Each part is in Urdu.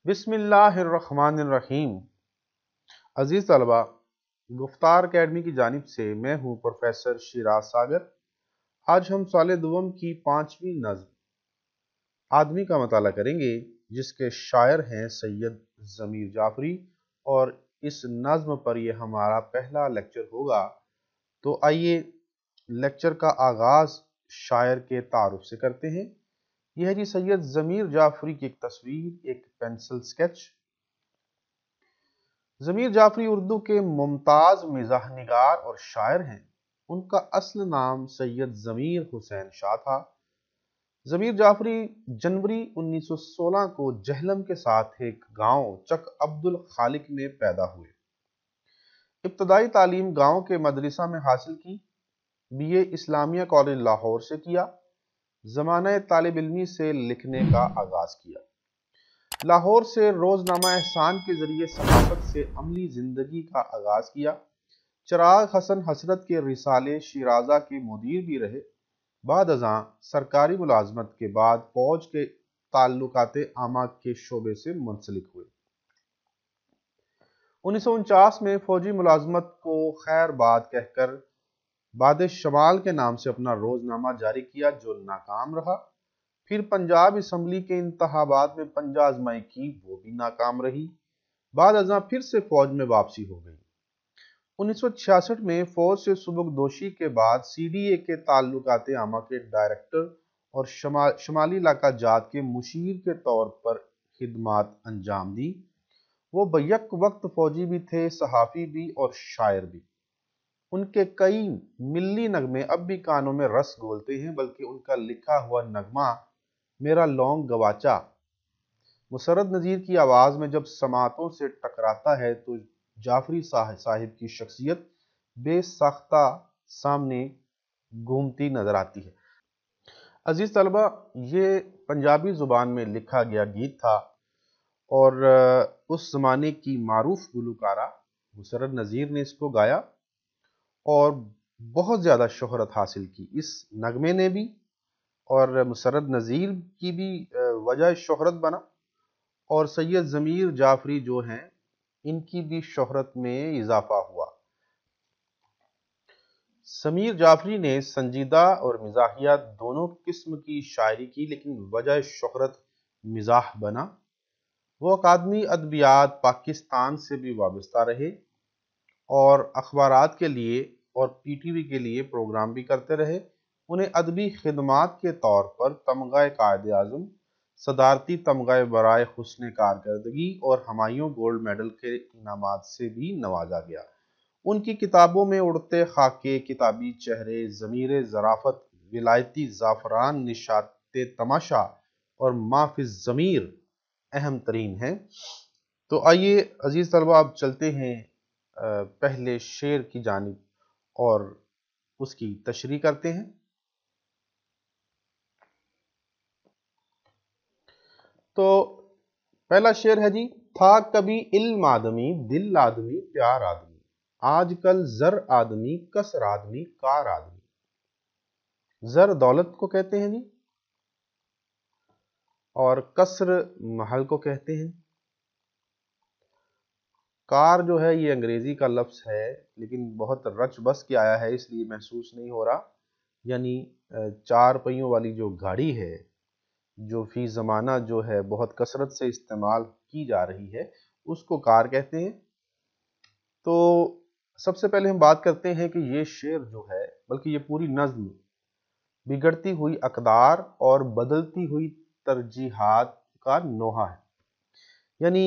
بسم اللہ الرحمن الرحیم۔ عزیز طلبہ، گفتار اکیڈمی کی جانب سے میں ہوں پروفیسر شیراز ساگر۔ آج ہم سال دوم کی 5ویں نظم آدمی کا مطالعہ کریں گے، جس کے شاعر ہیں سید ضمیر جعفری، اور اس نظم پر یہ ہمارا پہلا لیکچر ہوگا۔ تو آئیے لیکچر کا آغاز شاعر کے تعارف سے کرتے ہیں۔ یہ ہے جی سید ضمیر جعفری کی ایک تصویر، ایک پینسل سکیچ۔ ضمیر جعفری اردو کے ممتاز مزاح نگار اور شاعر ہیں۔ ان کا اصل نام سید ضمیر حسین شاہ تھا۔ ضمیر جعفری جنوری 1916 کو جہلم کے ساتھ ایک گاؤں چک عبد الخالق میں پیدا ہوئے۔ ابتدائی تعلیم گاؤں کے مدرسہ میں حاصل کی۔ BA اسلامیہ کالج لاہور سے کیا۔ زمانہ طالب علمی سے لکھنے کا آغاز کیا۔ لاہور سے روزنامہ احسان کے ذریعے صحافت سے عملی زندگی کا آغاز کیا۔ چراغ حسن حسرت کے رسالے شیرازہ کے مدیر بھی رہے۔ بعد ازاں سرکاری ملازمت کے بعد فوج کے تعلقات عامہ کے شعبے سے منسلک ہوئے۔ 1949 میں فوجی ملازمت کو خیر باد کہہ کر باد شمال کے نام سے اپنا روزنامہ جاری کیا، جو ناکام رہا۔ پھر پنجاب اسمبلی کے انتخابات میں پنجہ آزمائی کی، وہ بھی ناکام رہی۔ بعد ازاں پھر سے فوج میں واپسی ہو گئی۔ 1966 میں فوج سے سبکدوشی کے بعد CDA کے تعلقات عامہ کے ڈائریکٹر اور شمالی علاقہ جات کے مشیر کے طور پر خدمات انجام دی۔ وہ بیک وقت فوجی بھی تھے، صحافی بھی اور شاعر بھی۔ ان کے کئی ملی نغمے اب بھی کانوں میں رس گھولتے ہیں، بلکہ ان کا لکھا ہوا نغمہ میرا لونگ گواچا مسرت نذیر کی آواز میں جب سماعتوں سے ٹکراتا ہے تو جعفری صاحب کی شخصیت بے ساختہ سامنے گھومتی نظر آتی ہے۔ عزیز طلبہ، یہ پنجابی زبان میں لکھا گیا گیت تھا اور اس زمانے کی معروف گلوکارہ مسرت نذیر نے اس کو گایا اور بہت زیادہ شہرت حاصل کی۔ اس نغمے نے بھی اور مسرت نذیر کی بھی وجہ شہرت بنا، اور سید ضمیر جعفری جو ہیں ان کی بھی شہرت میں اضافہ ہوا۔ ضمیر جعفری نے سنجیدہ اور مزاحیہ دونوں قسم کی شاعری کی، لیکن وجہ شہرت مزاح بنا۔ وہ اکادمی ادبیات پاکستان سے بھی وابستہ رہے اور اخبارات کے لیے اور PTV کے لیے پروگرام بھی کرتے رہے۔ انہیں ادبی خدمات کے طور پر تمغہ قائد اعظم، صدارتی تمغہ برائے حسن کارکردگی اور ہمایوں گولڈ میڈل کے انعامات سے بھی نوازا گیا۔ ان کی کتابوں میں اڑتے خاکے، کتابی چہرے، ضمیر ظرافت، ولایتی زعفران، نشاط تماشا اور ما فی الضمیر اہم ترین ہیں۔ تو آئیے عزیز طلبہ، اب چلتے ہیں پہلے شعر کی جانب اور اس کی تشریح کرتے ہیں۔ تو پہلا شعر ہے جی، تھا کبھی علم آدمی، دل آدمی، پیار آدمی، آج کل زر آدمی، کسر آدمی، کار آدمی۔ زر دولت کو کہتے ہیں جی، اور کسر محل کو کہتے ہیں۔ کار جو ہے یہ انگریزی کا لفظ ہے، لیکن بہت رچ بس کے آیا ہے، اس لیے محسوس نہیں ہو رہا۔ یعنی 4 پہیوں والی جو گاڑی ہے، جو فی زمانہ جو ہے بہت کثرت سے استعمال کی جا رہی ہے، اس کو کار کہتے ہیں۔ تو سب سے پہلے ہم بات کرتے ہیں کہ یہ شعر جو ہے، بلکہ یہ پوری نظم، بگڑتی ہوئی اقدار اور بدلتی ہوئی ترجیحات کا نوحہ ہے۔ یعنی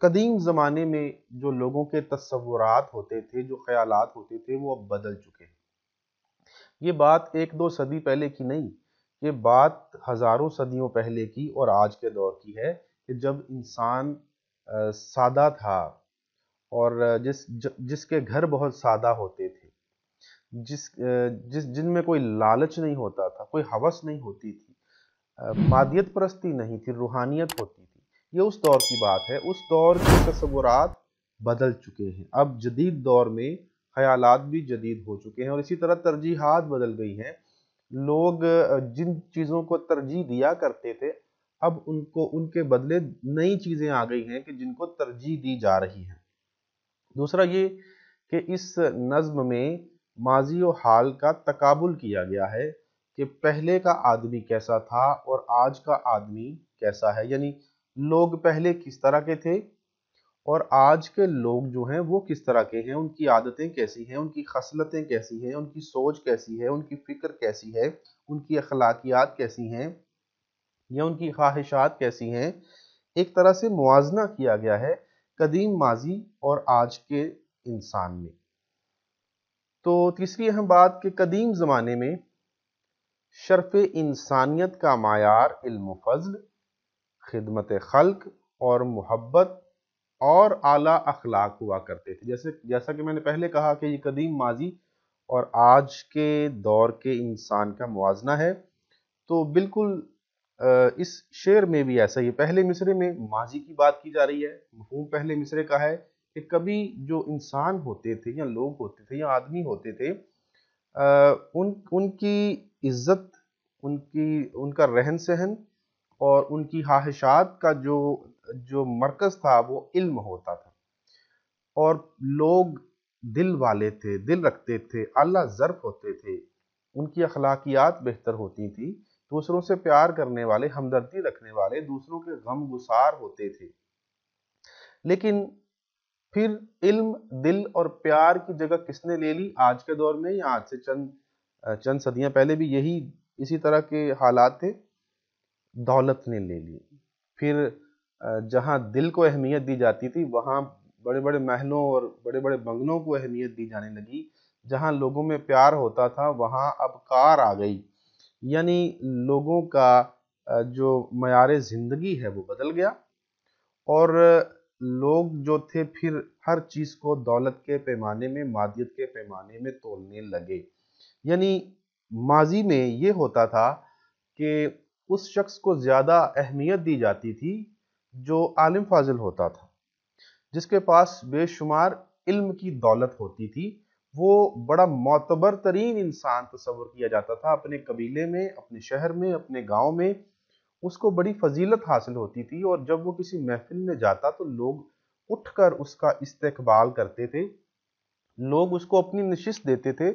قدیم زمانے میں جو لوگوں کے تصورات ہوتے تھے، جو خیالات ہوتے تھے، وہ اب بدل چکے ہیں۔ یہ بات 1-2 صدی پہلے کی نہیں، یہ بات ہزاروں صدیوں پہلے کی اور آج کے دور کی ہے، کہ جب انسان سادہ تھا اور جس کے گھر بہت سادہ ہوتے تھے، جن میں کوئی لالچ نہیں ہوتا تھا، کوئی ہوس نہیں ہوتی تھی، مادیت پرستی نہیں تھی، روحانیت ہوتی تھی۔ یہ اس دور کی بات ہے۔ اس دور کے تصورات بدل چکے ہیں۔ اب جدید دور میں خیالات بھی جدید ہو چکے ہیں، اور اسی طرح ترجیحات بدل گئی ہیں۔ لوگ جن چیزوں کو ترجیح دیا کرتے تھے، اب ان کے بدلے نئی چیزیں آ گئی ہیں کہ جن کو ترجیح دی جا رہی ہیں۔ دوسرا یہ کہ اس نظم میں ماضی و حال کا تقابل کیا گیا ہے کہ پہلے کا آدمی کیسا تھا اور آج کا آدمی کیسا ہے، یعنی لوگ پہلے کس طرح کے تھے اور آج کے لوگ جو ہیں وہ کس طرح کے ہیں، ان کی عادتیں کیسی ہیں، ان کی خصلتیں کیسی ہیں، ان کی سوچ کیسی ہے، ان کی فکر کیسی ہے، ان کی اخلاقیات کیسی ہیں یا ان کی خواہشات کیسی ہیں۔ ایک طرح سے موازنہ کیا گیا ہے قدیم ماضی اور آج کے انسان میں۔ تو تیسری اہم بات کہ قدیم زمانے میں شرف انسانیت کا معیار علم و فضل، خدمت خلق اور محبت اور اعلیٰ اخلاق ہوا کرتے تھے۔ جیسا کہ میں نے پہلے کہا کہ یہ قدیم ماضی اور آج کے دور کے انسان کا موازنہ ہے، تو بالکل اس شعر میں بھی ایسا ہی ہے۔ پہلے مصرے میں ماضی کی بات کی جا رہی ہے، مفہوم پہلے مصرے کا ہے کہ کبھی جو انسان ہوتے تھے یا لوگ ہوتے تھے یا آدمی ہوتے تھے، ان کی عزت، ان کا رہن سہن اور ان کی خواہشات کا جو مرکز تھا وہ علم ہوتا تھا، اور لوگ دل والے تھے، دل رکھتے تھے، اعلیٰ ظرف ہوتے تھے، ان کی اخلاقیات بہتر ہوتی تھی، دوسروں سے پیار کرنے والے، ہمدردی رکھنے والے، دوسروں کے غم گسار ہوتے تھے۔ لیکن پھر علم، دل اور پیار کی جگہ کس نے لے لی آج کے دور میں، یا آج سے چند صدیاں پہلے بھی اسی طرح کے حالات تھے؟ دولت نے لے لی۔ پھر جہاں دل کو اہمیت دی جاتی تھی وہاں بڑے بڑے محلوں اور بڑے بڑے بنگلوں کو اہمیت دی جانے لگی۔ جہاں لوگوں میں پیار ہوتا تھا وہاں اب کار آ گئی، یعنی لوگوں کا جو معیار زندگی ہے وہ بدل گیا، اور لوگ جو تھے پھر ہر چیز کو دولت کے پیمانے میں، مادیت کے پیمانے میں تولنے لگے۔ یعنی ماضی میں یہ ہوتا تھا کہ اس شخص کو زیادہ اہمیت دی جاتی تھی جو عالم فاضل ہوتا تھا، جس کے پاس بے شمار علم کی دولت ہوتی تھی، وہ بڑا معتبر ترین انسان تصور کیا جاتا تھا۔ اپنے قبیلے میں، اپنے شہر میں، اپنے گاؤں میں اس کو بڑی فضیلت حاصل ہوتی تھی، اور جب وہ کسی محفل میں جاتا تو لوگ اٹھ کر اس کا استقبال کرتے تھے، لوگ اس کو اپنی نشست دیتے تھے،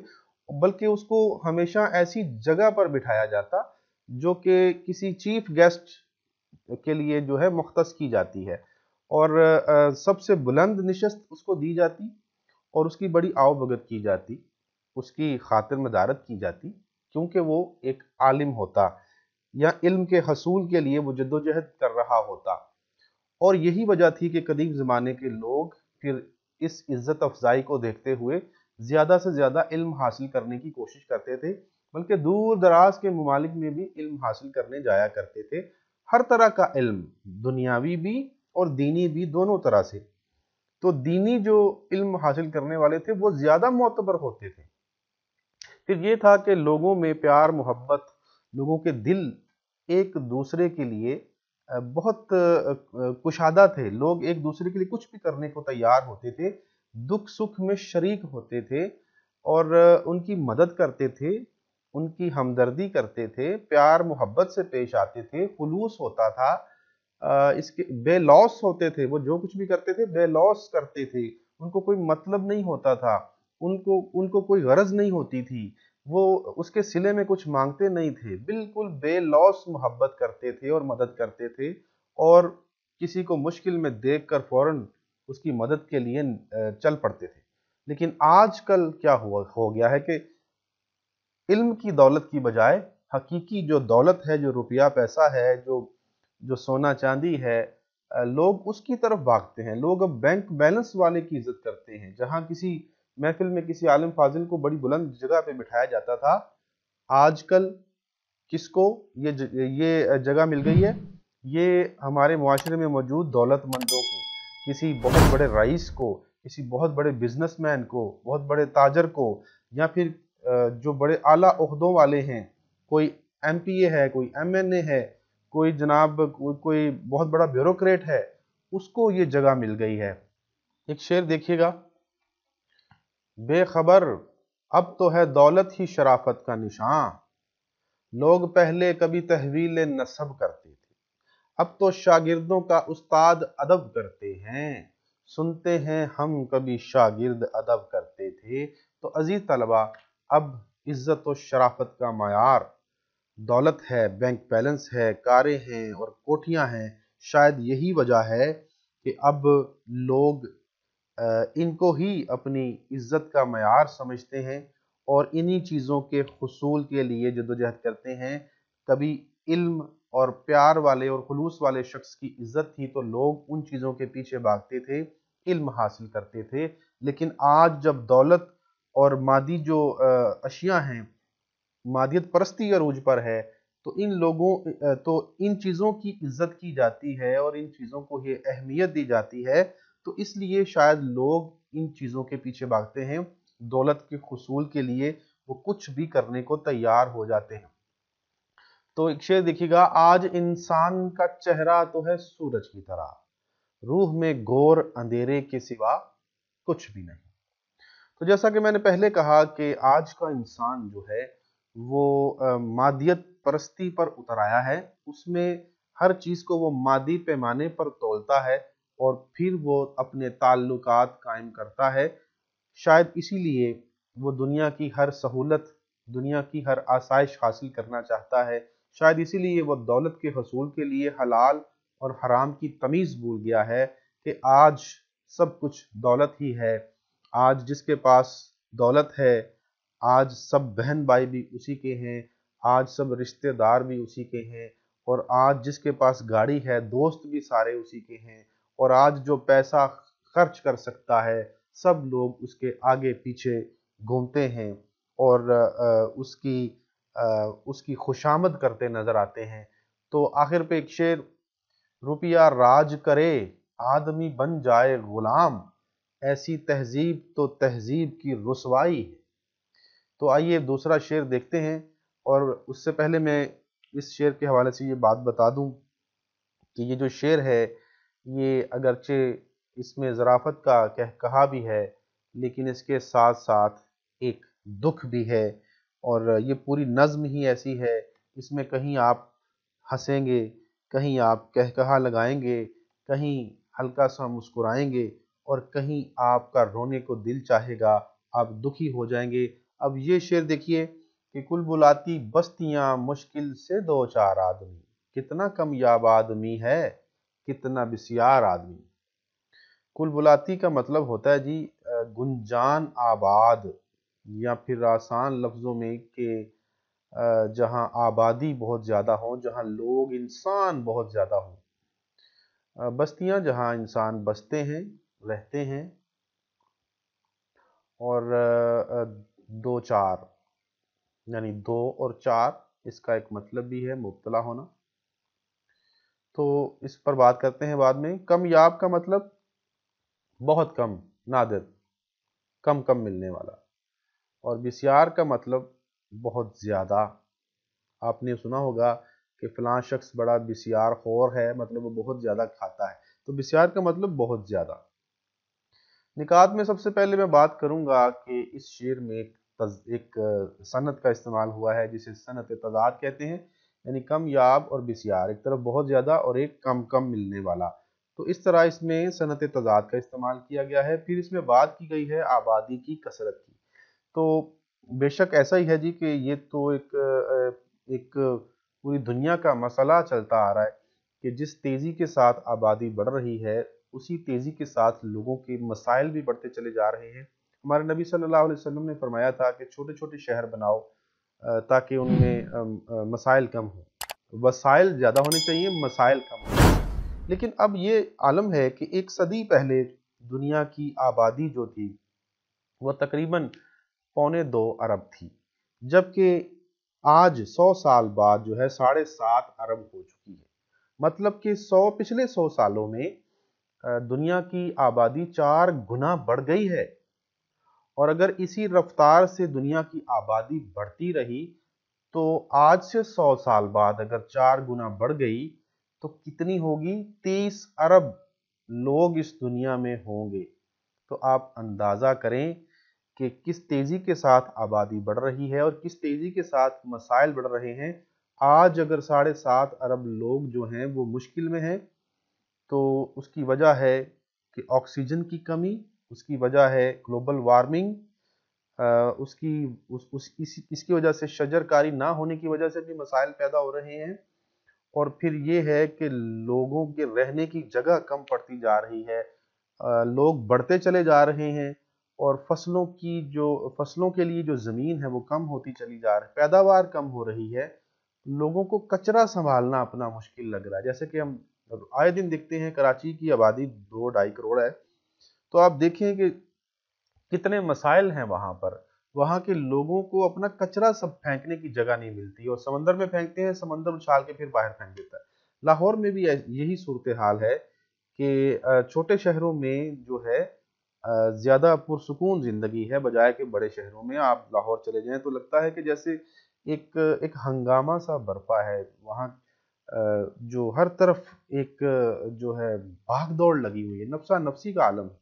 بلکہ اس کو ہمیشہ ایسی جگہ پر بٹھایا جاتا جو کہ کسی چیف گیسٹ کے لیے جو ہے مختص کی جاتی ہے، اور سب سے بلند نشست اس کو دی جاتی اور اس کی بڑی آؤ بھگت کی جاتی، اس کی خاطر مدارت کی جاتی، کیونکہ وہ ایک عالم ہوتا یا علم کے حصول کے لیے وہ جدوجہد کر رہا ہوتا۔ اور یہی وجہ تھی کہ قدیم زمانے کے لوگ پھر اس عزت افزائی کو دیکھتے ہوئے زیادہ سے زیادہ علم حاصل کرنے کی کوشش کرتے تھے، بلکہ دور دراز کے ممالک میں بھی علم حاصل کرنے جایا کرتے تھے، ہر طرح کا علم، دنیاوی بھی اور دینی بھی، دونوں طرح سے۔ تو دینی جو علم حاصل کرنے والے تھے وہ زیادہ معتبر ہوتے تھے۔ پھر یہ تھا کہ لوگوں میں پیار، محبت، لوگوں کے دل ایک دوسرے کے لیے بہت کشادہ تھے، لوگ ایک دوسرے کے لیے کچھ بھی کرنے کو تیار ہوتے تھے، دکھ سکھ میں شریک ہوتے تھے، اور ان کی مدد کرتے تھے، ان کی ہمدردی کرتے تھے، پیار محبت سے پیش آتے تھے، خلوص ہوتا تھا، اس کے بے لوث ہوتے تھے، وہ جو کچھ بھی کرتے تھے بے لوث کرتے تھے، ان کو کوئی مطلب نہیں ہوتا تھا، ان کو کوئی غرض نہیں ہوتی تھی، وہ اس کے صلے میں کچھ مانگتے نہیں تھے، بالکل بے لوث محبت کرتے تھے اور مدد کرتے تھے، اور کسی کو مشکل میں دیکھ کر فوراً اس کی مدد کے لیے چل پڑتے تھے۔ لیکن آج کل کیا ہو گیا ہے کہ علم کی دولت کی بجائے حقیقی جو دولت ہے، جو روپیہ پیسہ ہے، جو سونا چاندی ہے، لوگ اس کی طرف بھاگتے ہیں۔ لوگ اب بینک بیلنس والے کی عزت کرتے ہیں۔ جہاں کسی محفل میں کسی عالم فاضل کو بڑی بلند جگہ پہ بٹھایا جاتا تھا، آج کل کس کو یہ جگہ مل گئی ہے؟ یہ ہمارے معاشرے میں موجود دولت مندوں کو، کسی بہت بڑے رئیس کو، کسی بہت بڑے بزنس مین کو، بہت بڑے تاجر کو، یا پھر جو بڑے اعلیٰ عہدوں والے ہیں، کوئی ایم پی اے ہے، کوئی ایم این اے ہے، کوئی جناب کوئی بہت بڑا بیوروکریٹ ہے، اس کو یہ جگہ مل گئی ہے۔ ایک شعر دیکھیے گا: بے خبر اب تو ہے دولت ہی شرافت کا نشان، لوگ پہلے کبھی تحویل نسب کرتے تھے۔ اب تو شاگردوں کا استاد ادب کرتے ہیں، سنتے ہیں ہم کبھی شاگرد ادب کرتے تھے۔ تو عزیز طلبہ، اب عزت و شرافت کا معیار دولت ہے، بینک بیلنس ہے، کاریں ہیں اور کوٹھیاں ہیں۔ شاید یہی وجہ ہے کہ اب لوگ ان کو ہی اپنی عزت کا معیار سمجھتے ہیں اور انہی چیزوں کے حصول کے لیے جدوجہد کرتے ہیں۔ کبھی علم اور پیار والے اور خلوص والے شخص کی عزت تھی تو لوگ ان چیزوں کے پیچھے بھاگتے تھے، علم حاصل کرتے تھے۔ لیکن آج جب دولت اور مادی جو اشیاء ہیں، مادیت پرستی عروج پر ہے، تو ان چیزوں کی عزت کی جاتی ہے اور ان چیزوں کو یہ اہمیت دی جاتی ہے، تو اس لیے شاید لوگ ان چیزوں کے پیچھے بھاگتے ہیں، دولت کے حصول کے لیے وہ کچھ بھی کرنے کو تیار ہو جاتے ہیں۔ تو ایک شعر دیکھیے گا، آج انسان کا چہرہ تو ہے سورج کی طرح، روح میں گھور اندھیرے کے سوا کچھ بھی نہیں۔ تو جیسا کہ میں نے پہلے کہا کہ آج کا انسان جو ہے وہ مادیت پرستی پر اتر آیا ہے، اس میں ہر چیز کو وہ مادی پیمانے پر تولتا ہے اور پھر وہ اپنے تعلقات قائم کرتا ہے۔ شاید اسی لیے وہ دنیا کی ہر سہولت، دنیا کی ہر آسائش حاصل کرنا چاہتا ہے۔ شاید اسی لیے وہ دولت کے حصول کے لیے حلال اور حرام کی تمیز بھول گیا ہے کہ آج سب کچھ دولت ہی ہے۔ آج جس کے پاس دولت ہے، آج سب بہن بھائی بھی اسی کے ہیں، آج سب رشتہ دار بھی اسی کے ہیں، اور آج جس کے پاس گاڑی ہے، دوست بھی سارے اسی کے ہیں، اور آج جو پیسہ خرچ کر سکتا ہے، سب لوگ اس کے آگے پیچھے گھومتے ہیں اور اس کی خوشامد کرتے نظر آتے ہیں۔ تو آخر پہ ایک شعر، روپیہ راج کرے آدمی بن جائے غلام، ایسی تہذیب تو تہذیب کی رسوائی ہے۔ تو آئیے دوسرا شعر دیکھتے ہیں، اور اس سے پہلے میں اس شعر کے حوالے سے یہ بات بتا دوں کہ یہ جو شعر ہے یہ اگرچہ اس میں ظرافت کا کہا بھی ہے، لیکن اس کے ساتھ ساتھ ایک دکھ بھی ہے، اور یہ پوری نظم ہی ایسی ہے، اس میں کہیں آپ ہنسیں گے، کہیں آپ کہا لگائیں گے، کہیں ہلکا سا مسکرائیں گے، اور کہیں آپ کا رونے کو دل چاہے گا، آپ دکھی ہو جائیں گے۔ اب یہ شعر دیکھیے کہ کل بلاتی بستیاں مشکل سے دو چار آدمی، کتنا کمیاب آدمی ہے کتنا بسیار آدمی۔ کل بلاتی کا مطلب ہوتا ہے جی گنجان آباد، یا پھر آسان لفظوں میں کہ جہاں آبادی بہت زیادہ ہو، جہاں لوگ انسان بہت زیادہ ہوں، بستیاں جہاں انسان بستے ہیں، رہتے ہیں، اور دو چار، یعنی دو اور چار، اس کا ایک مطلب بھی ہے مبتلا ہونا، تو اس پر بات کرتے ہیں بعد میں۔ کمیاب کا مطلب بہت کم، نادر، کم کم ملنے والا، اور بسیار کا مطلب بہت زیادہ۔ آپ نے سنا ہوگا کہ فلاں شخص بڑا بسیار خور ہے، مطلب وہ بہت زیادہ کھاتا ہے، تو بسیار کا مطلب بہت زیادہ۔ نکات میں سب سے پہلے میں بات کروں گا کہ اس شعر میں ایک صنعت کا استعمال ہوا ہے جسے صنعت تضاد کہتے ہیں، یعنی کم یاب اور بسیار، ایک طرف بہت زیادہ اور ایک کم کم ملنے والا، تو اس طرح اس میں صنعت تضاد کا استعمال کیا گیا ہے۔ پھر اس میں بات کی گئی ہے آبادی کی کثرت کی، تو بے شک ایسا ہی ہے جی کہ یہ تو ایک پوری دنیا کا مسئلہ چلتا آ رہا ہے کہ جس تیزی کے ساتھ آبادی بڑھ رہی ہے، اسی تیزی کے ساتھ لوگوں کے مسائل بھی بڑھتے چلے جا رہے ہیں۔ ہمارے نبی صلی اللہ علیہ وسلم نے فرمایا تھا کہ چھوٹے چھوٹے شہر بناؤ تاکہ ان میں مسائل کم ہوں، وسائل زیادہ ہونے چاہیے، مسائل کم ہوں۔ لیکن اب یہ عالم ہے کہ ایک صدی پہلے دنیا کی آبادی جو تھی وہ تقریباً 2.25 ارب تھی، جبکہ آج 100 سال بعد جو ہے 7.5 ارب ہو چکی ہے۔ مطلب کہ پچھلے 100 سالوں میں دنیا کی آبادی 4 گنا بڑھ گئی ہے، اور اگر اسی رفتار سے دنیا کی آبادی بڑھتی رہی تو آج سے 100 سال بعد اگر 4 گنا بڑھ گئی تو کتنی ہوگی؟ 23 ارب لوگ اس دنیا میں ہوں گے۔ تو آپ اندازہ کریں کہ کس تیزی کے ساتھ آبادی بڑھ رہی ہے اور کس تیزی کے ساتھ مسائل بڑھ رہے ہیں۔ آج اگر 7.5 ارب لوگ جو ہیں وہ مشکل میں ہیں تو اس کی وجہ ہے کہ آکسیجن کی کمی، اس کی وجہ ہے گلوبل وارمنگ، اس کی وجہ سے شجر کاری نہ ہونے کی وجہ سے بھی مسائل پیدا ہو رہے ہیں، اور پھر یہ ہے کہ لوگوں کے رہنے کی جگہ کم پڑتی جا رہی ہے، لوگ بڑھتے چلے جا رہے ہیں، اور فصلوں کے لیے جو زمین ہے وہ کم ہوتی چلی جا رہی ہے، پیداوار کم ہو رہی ہے، لوگوں کو کچرا سنبھالنا اپنا مشکل لگ رہا ہے۔ جیسے کہ ہم آئے دن دیکھتے ہیں کراچی کی آبادی 2-2.5 کروڑ ہے، تو آپ دیکھیں کہ کتنے مسائل ہیں وہاں پر، وہاں کے لوگوں کو اپنا کچرا سب پھینکنے کی جگہ نہیں ملتی، اور سمندر میں پھینکتے ہیں، سمندر اچھال کے پھر باہر پھینک دیتا ہے۔ لاہور میں بھی یہی صورتحال ہے کہ چھوٹے شہروں میں جو ہے زیادہ پرسکون زندگی ہے، بجائے کہ بڑے شہروں میں آپ لاہور چلے جائیں تو لگتا ہے کہ جیسے ایک ہنگامہ سا برپا ہے وہاں، جو ہر طرف ایک جو ہے بھاگ دوڑ لگی ہوئی ہے، نفسا نفسی کا عالم ہے۔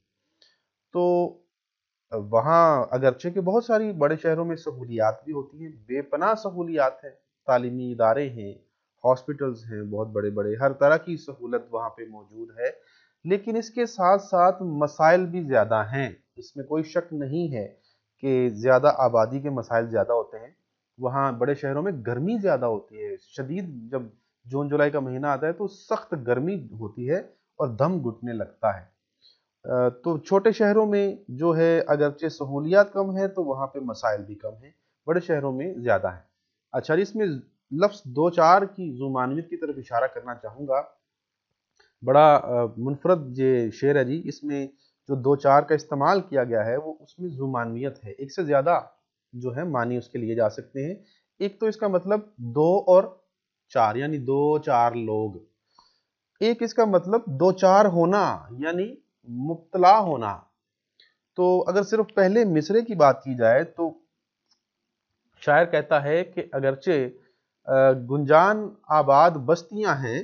تو وہاں اگرچہ کہ بہت ساری بڑے شہروں میں سہولیات بھی ہوتی ہیں، بے پناہ سہولیات ہیں، تعلیمی ادارے ہیں، ہاسپٹلز ہیں بہت بڑے بڑے، ہر طرح کی سہولت وہاں پہ موجود ہے، لیکن اس کے ساتھ ساتھ مسائل بھی زیادہ ہیں۔ اس میں کوئی شک نہیں ہے کہ زیادہ آبادی کے مسائل زیادہ ہوتے ہیں، وہاں بڑے شہروں میں گرمی زیادہ ہوتی ہے، شدید، جب جون جولائی کا مہینہ آتا ہے تو سخت گرمی ہوتی ہے اور دم گھٹنے لگتا ہے۔ تو چھوٹے شہروں میں جو ہے اگرچہ سہولیات کم ہیں تو وہاں پہ مسائل بھی کم ہیں، بڑے شہروں میں زیادہ ہیں۔ اچھا، اس میں لفظ دوچار کی ذومعنویت کی طرف اشارہ کرنا چاہوں گا۔ بڑا منفرد یہ شعر ہے جی، اس میں جو دوچار کا استعمال کیا گیا ہے وہ اس میں ذومعنویت ہے، ایک سے زیادہ جو ہے معنی اس کے لیے جا سکتے ہیں۔ ایک تو اس کا مطلب 2 اور 4، یعنی 2-4 لوگ، ایک اس کا مطلب دوچار ہونا یعنی مبتلا ہونا۔ تو اگر صرف پہلے مصرے کی بات کی جائے تو شاعر کہتا ہے کہ اگرچہ گنجان آباد بستیاں ہیں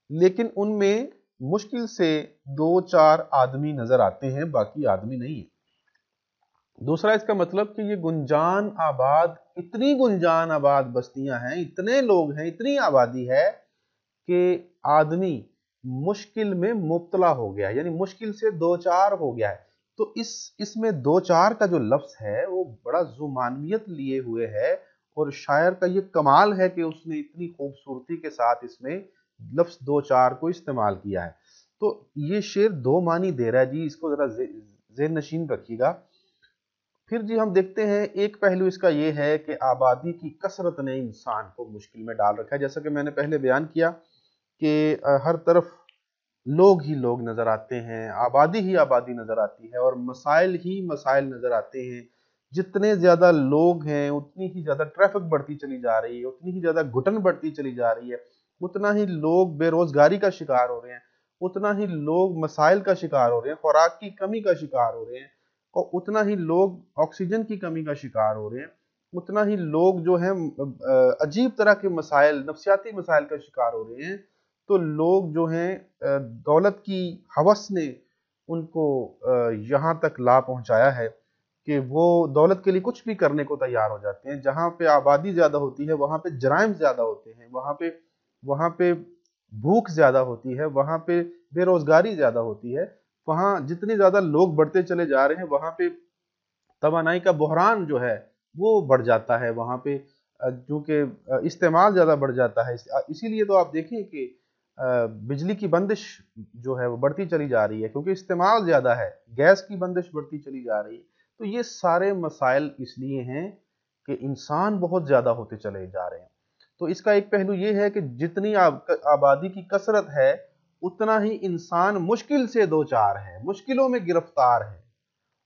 لیکن ان میں مشکل سے 2-4 آدمی نظر آتے ہیں، باقی آدمی نہیں ہیں۔ دوسرا اس کا مطلب کہ یہ اتنی گنجان آباد بستیاں ہیں، اتنے لوگ ہیں، اتنی آبادی ہے کہ آدمی مشکل میں مبتلا ہو گیا، یعنی مشکل سے 2-4 ہو گیا ہے۔ تو اس میں 2-4 کا جو لفظ ہے وہ بڑا ذومعنویت لیے ہوئے ہے، اور شاعر کا یہ کمال ہے کہ اس نے اتنی خوبصورتی کے ساتھ اس میں لفظ 2-4 کو استعمال کیا ہے۔ تو یہ شعر 2 معنی دے رہا ہے جی، اس کو ذرا ذہن نشین رکھیے گا۔ پھر جی ہم دیکھتے ہیں ایک پہلو اس کا یہ ہے کہ آبادی کی کثرت نے انسان کو مشکل میں ڈال رکھا ہے، جیسا کہ میں نے پہلے بیان کیا کہ ہر طرف لوگ ہی لوگ نظر آتے ہیں، آبادی ہی آبادی نظر آتی ہے، اور مسائل ہی مسائل نظر آتے ہیں۔ جتنے زیادہ لوگ ہیں اتنی ہی زیادہ ٹریفک بڑھتی چلی جا رہی ہے، اتنی ہی زیادہ گھٹن بڑھتی چلی جا رہی ہے، اتنا ہی لوگ بے روزگاری کا شکار ہو رہے ہیں، اتنا ہی لوگ مسائل کا شکار ہو رہے ہیں، خوراک کی کمی کا شکار ہو رہے ہیں، اور اتنا ہی لوگ آکسیجن کی کمی کا شکار ہو رہے ہیں، اتنا ہی لوگ جو ہیں عجیب طرح کے مسائل، نفسیاتی مسائل کا شکار ہو رہے ہیں۔ تو لوگ جو ہیں دولت کی ہوس نے ان کو یہاں تک لا پہنچایا ہے کہ وہ دولت کے لیے کچھ بھی کرنے کو تیار ہو جاتے ہیں۔ جہاں پہ آبادی زیادہ ہوتی ہے وہاں پہ جرائم زیادہ ہوتے ہیں، وہاں پہ بھوک زیادہ ہوتی ہے، وہاں پہ بے روزگاری زیادہ ہوتی ہے، وہاں جتنے زیادہ لوگ بڑھتے چلے جا رہے ہیں وہاں پہ توانائی کا بحران جو ہے وہ بڑھ جاتا ہے، وہاں پہ چونکہ استعمال زیادہ بڑھ جاتا ہے، اسی لیے تو آپ دیکھیں کہ بجلی کی بندش جو ہے وہ بڑھتی چلی جا رہی ہے، کیونکہ استعمال زیادہ ہے، گیس کی بندش بڑھتی چلی جا رہی ہے۔ تو یہ سارے مسائل اس لیے ہیں کہ انسان بہت زیادہ ہوتے چلے جا رہے ہیں۔ تو اس کا ایک پہلو یہ ہے کہ جتنی آبادی کی کثرت ہے اتنا ہی انسان مشکل سے 2-4 ہے، مشکلوں میں گرفتار ہے۔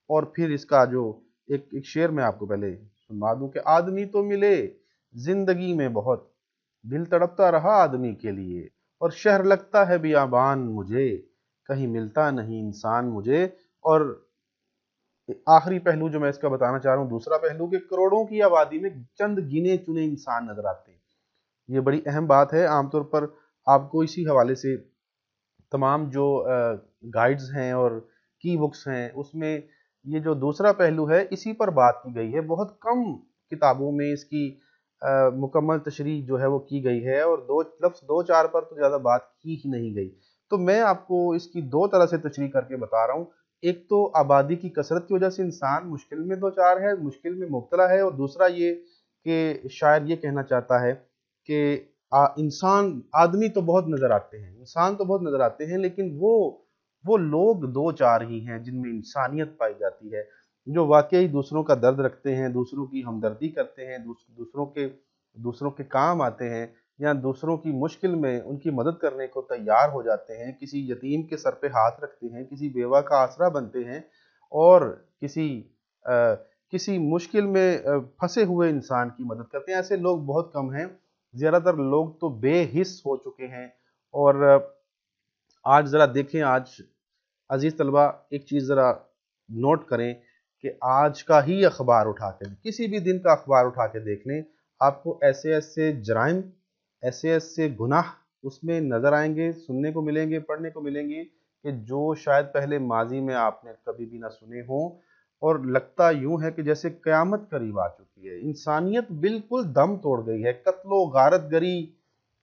اور پھر اس کا جو ایک شعر میں آپ کو پہلے سنوا دوں کہ آدمی تو ملے زندگی میں بہت، دل تڑپتا رہا آدمی کے لیے، اور شہر لگتا ہے بیابان مجھے، کہیں ملتا نہیں انسان مجھے۔ اور آخری پہلو جو میں اس کا بتانا چاہ رہا ہوں، دوسرا پہلو، کہ کروڑوں کی آبادی میں چند گنے چنے انسان نظر آتے ہیں۔ یہ بڑی اہم بات ہے۔ عام طور پر آپ کو اسی حوالے سے تمام جو گائیڈز ہیں اور کی بکس ہیں اس میں یہ جو دوسرا پہلو ہے اسی پر بات کی گئی ہے۔ بہت کم کتابوں میں اس کی مکمل تشریح جو ہے وہ کی گئی ہے، اور لفظ دو چار پر تو زیادہ بات کی ہی نہیں گئی۔ تو میں آپ کو اس کی دو طرح سے تشریح کر کے بتا رہا ہوں۔ ایک تو آبادی کی کثرت کی وجہ سے انسان مشکل میں دو چار ہے، مشکل میں مبتلا ہے، اور دوسرا یہ کہ شاعر یہ کہنا چاہتا ہے کہ آدمی تو بہت نظر آتے ہیں، انسان تو بہت نظر آتے ہیں، لیکن وہ لوگ دو چار ہی ہیں جن میں انسانیت پائی جاتی ہے، جو واقعی دوسروں کا درد رکھتے ہیں، دوسروں کی ہمدردی کرتے ہیں، دوسروں کے کام آتے ہیں، یا دوسروں کی مشکل میں ان کی مدد کرنے کو تیار ہو جاتے ہیں، کسی یتیم کے سر پہ ہاتھ رکھتے ہیں، کسی بیوہ کا آسرا بنتے ہیں، اور کسی مشکل میں پھنسے ہوئے انسان کی مدد کرتے ہیں۔ ایسے لوگ بہت کم ہیں، زیادہ تر لوگ تو بے حس ہو چکے ہیں۔ اور آج ذرا دیکھیں، آج عزیز طلبہ ایک چیز ذرا نوٹ کریں کہ آج کا ہی اخبار اٹھا کے، کسی بھی دن کا اخبار اٹھا کے دیکھ لیں، آپ کو ایسے ایسے جرائم، ایسے ایسے گناہ اس میں نظر آئیں گے، سننے کو ملیں گے، پڑھنے کو ملیں گے، کہ جو شاید پہلے ماضی میں آپ نے کبھی بھی نہ سنے ہوں، اور لگتا یوں ہے کہ جیسے قیامت قریب آ چکی ہے۔ انسانیت بالکل دم توڑ گئی ہے، قتل و غارت گری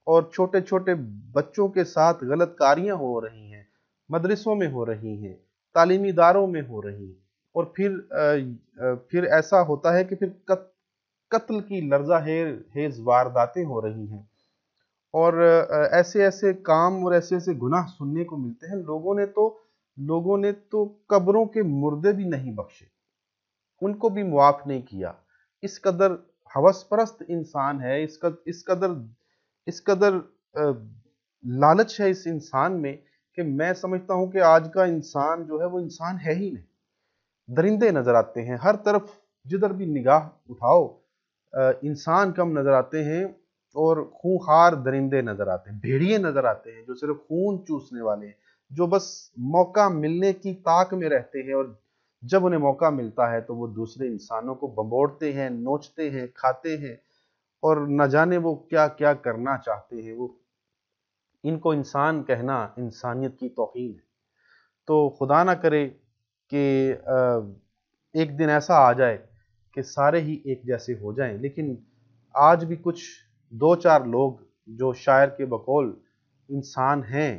اور چھوٹے چھوٹے بچوں کے ساتھ غلط کاریاں ہو رہی ہیں، مدرسوں میں ہو رہی ہیں، تعلیمی اداروں میں ہو رہی ہیں، اور پھر ایسا ہوتا ہے کہ پھر قتل کی لرزہ خیز وارداتیں ہو رہی ہیں، اور ایسے ایسے کام اور ایسے ایسے گناہ سننے کو ملتے ہیں۔ لوگوں نے تو قبروں کے مردے بھی نہیں بخشے، ان کو بھی معاف نہیں کیا۔ اس قدر ہوس پرست انسان ہے، اس قدر لالچ ہے اس انسان میں، کہ میں سمجھتا ہوں کہ آج کا انسان جو ہے وہ انسان ہے ہی نہیں۔ درندے نظر آتے ہیں ہر طرف، جدھر بھی نگاہ اٹھاؤ انسان کم نظر آتے ہیں، اور خونخوار درندے نظر آتے ہیں، بھیڑیے نظر آتے ہیں جو صرف خون چوسنے والے ہیں، جو بس موقع ملنے کی طاق میں رہتے ہیں، اور جب انہیں موقع ملتا ہے تو وہ دوسرے انسانوں کو بمبوڑتے ہیں، نوچتے ہیں، کھاتے ہیں، اور نہ جانے وہ کیا کیا کرنا چاہتے ہیں۔ ان کو انسان کہنا انسانیت کی توہین ہے۔ تو خدا نہ کرے کہ ایک دن ایسا آ جائے کہ سارے ہی ایک جیسے ہو جائیں، لیکن آج بھی کچھ دو چار لوگ جو شاعر کے بقول انسان ہیں،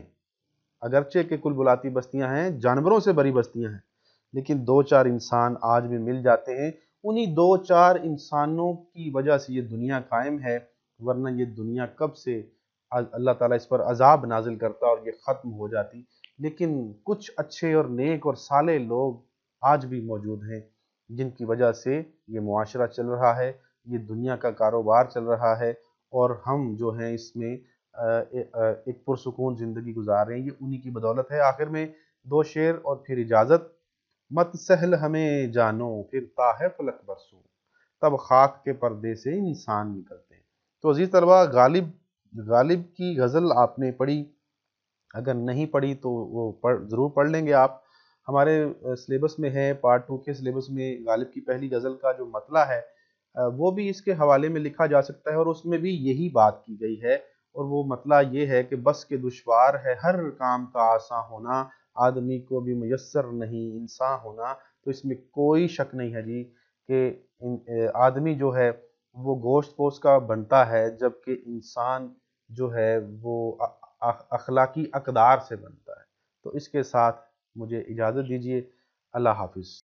اگرچہ کہ کل بلاتی بستیاں ہیں، جانوروں سے بری بستیاں ہیں، لیکن دو چار انسان آج بھی مل جاتے ہیں۔ انہی دو چار انسانوں کی وجہ سے یہ دنیا قائم ہے، ورنہ یہ دنیا کب سے اللہ تعالیٰ اس پر عذاب نازل کرتا اور یہ ختم ہو جاتی۔ لیکن کچھ اچھے اور نیک اور صالح لوگ آج بھی موجود ہیں، جن کی وجہ سے یہ معاشرہ چل رہا ہے، یہ دنیا کا کاروبار چل رہا ہے، اور ہم جو ہیں اس میں ایک پرسکون زندگی گزار رہے ہیں۔ یہ انہی کی بدولت ہے۔ آخر میں دو شعر اور پھر اجازت۔ مت سہل ہمیں جانو پھرتا ہے فلک برسوں، تب خاک کے پردے سے انسان نکلتے ہیں۔ تو عزیز طلبہ، غالب کی غزل آپ نے پڑھی، اگر نہیں پڑھی تو وہ ضرور پڑھ لیں گے آپ۔ ہمارے سلیبس میں ہے، پارٹ 2 کے سلیبس میں غالب کی پہلی غزل کا جو مطلع ہے وہ بھی اس کے حوالے میں لکھا جا سکتا ہے، اور اس میں بھی یہی بات کی گئی ہے، اور وہ مطلع یہ ہے کہ بس کے دشوار ہے ہر کام کا آساں ہونا، آدمی کو بھی میسر نہیں انسان ہونا۔ تو اس میں کوئی شک نہیں ہے جی کہ آدمی جو ہے وہ گوشت پوست کا بنتا ہے، جبکہ انسان جو ہے وہ اخلاقی اقدار سے بنتا ہے۔ تو اس کے ساتھ مجھے اجازت دیجیے، اللہ حافظ۔